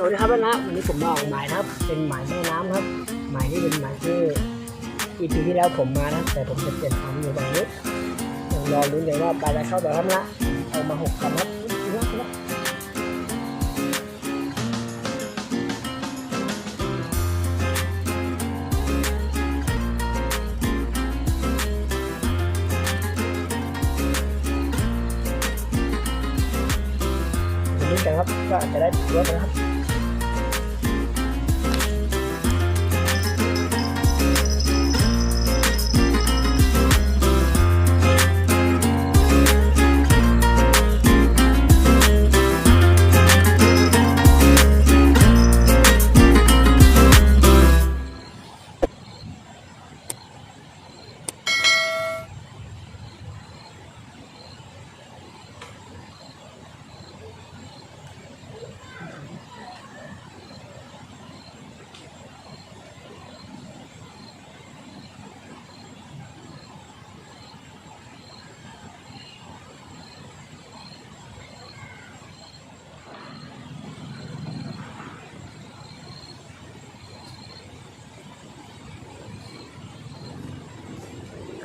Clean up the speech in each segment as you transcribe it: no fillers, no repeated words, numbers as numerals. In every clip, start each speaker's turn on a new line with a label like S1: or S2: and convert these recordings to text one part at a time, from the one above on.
S1: วัสดีครับนะวันนี้ผมมาออกหมายนะครับเป็นหมายแม่น้ำครับหมายนี้เป็นหมายที่ปีที่แล้วผมมานะแต่ผมจะเปลี่ยนคำอยู่ตรงนี้รอรุ้นกันว่าปลาจะเข้าแบบครับนะเอามา6 คำครับรุ้นกันครับก็จะได้ตัวกันครับ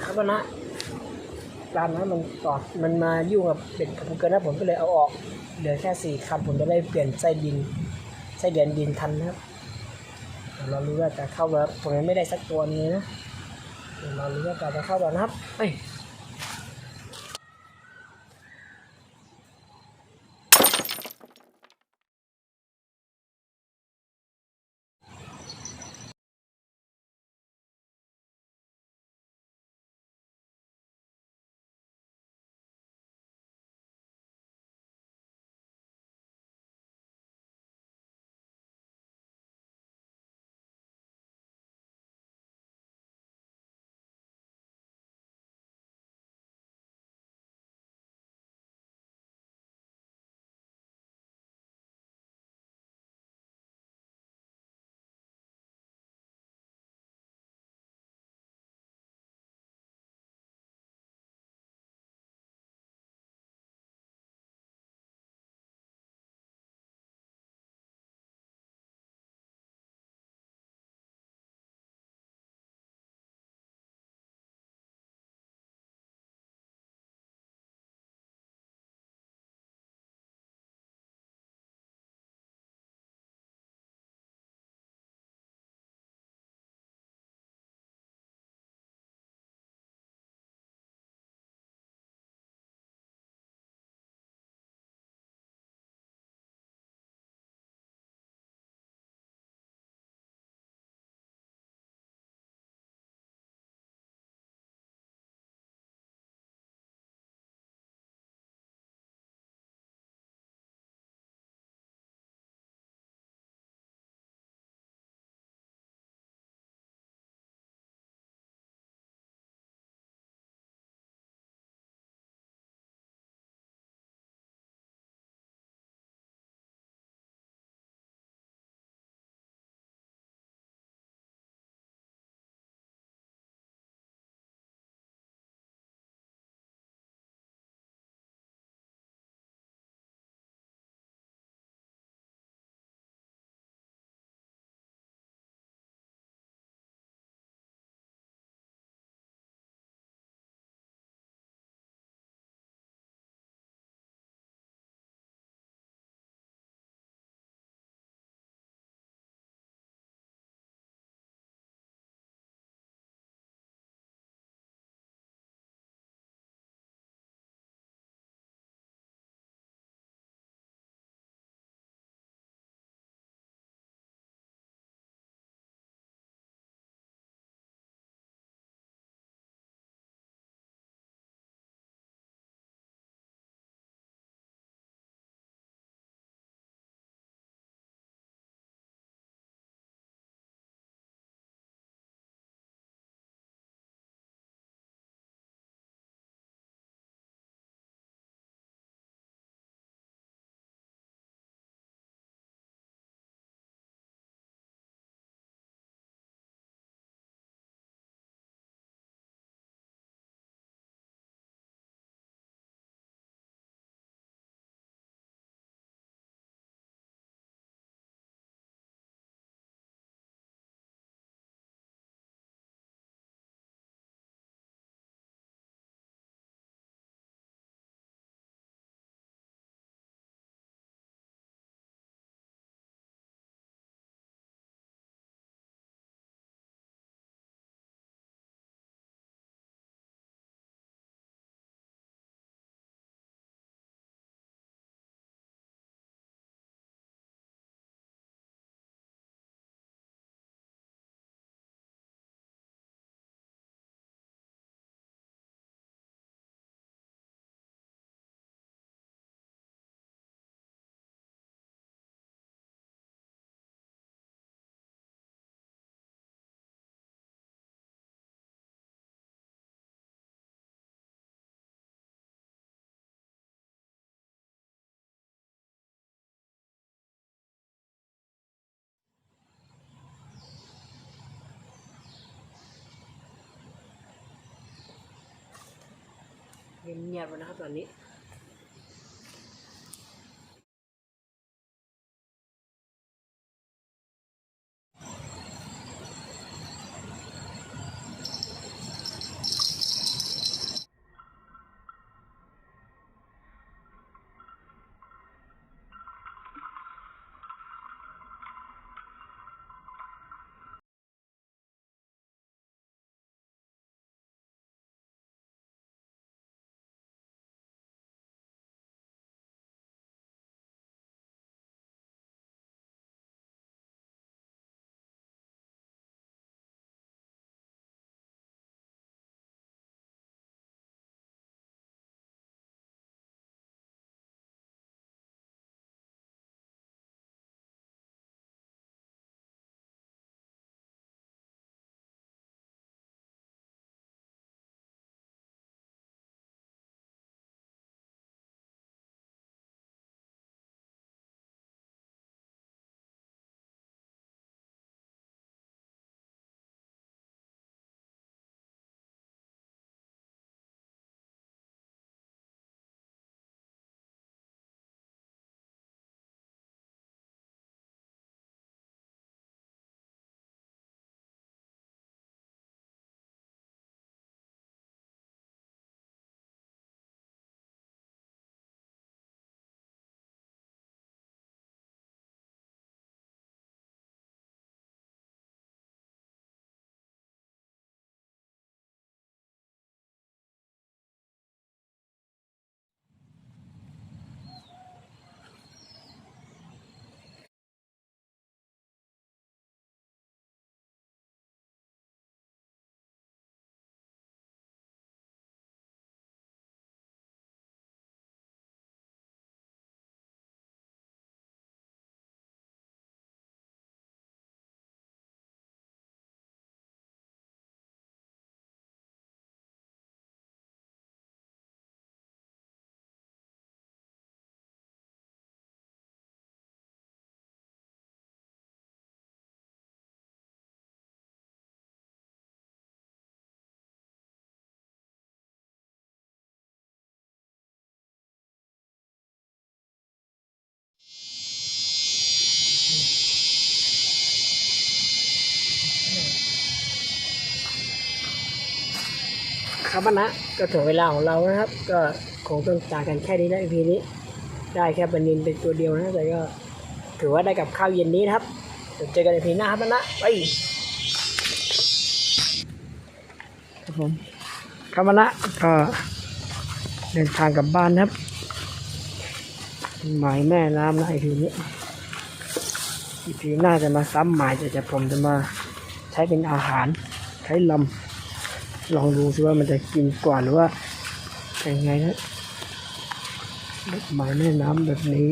S1: ครับนะร้านนั้นมันต่อมันมายุ่งกับเบ็ดกับผมเกินนะผมก็เลยเอาออกเหลือแค่4 คำผมจะได้เปลี่ยนไส้เดือนดินทันนะครับเรารู้ว่าจะเข้าแบบผมยังไม่ได้สักตัวนี้นะเรารู้ว่าจะเข้าแบบนะครับ เงียบๆนะครับตอนนี้ครับนะก็ถึงเวลาของเรานะครับก็คงต้องจากกันแค่นี้นะ EP นี้ได้แค่ปลานิลเป็นตัวเดียวนะแต่ก็ถือว่าได้กับข้าวเย็นนี้นะครับเดี๋ยวเจอกัน EP หน้าครับนะครับผมครับนะก็เดินทางกลับบ้านนะครับหมายแม่น้ำนะ EP นี้ EP หน้าจะมาซ้ำหมายแต่ผมจะมาใช้เป็นอาหารใช้ลำลองดูซิว่ามันจะกินกว่าหรือว่าเป็นไงนะหมายแม่น้ำแบบนี้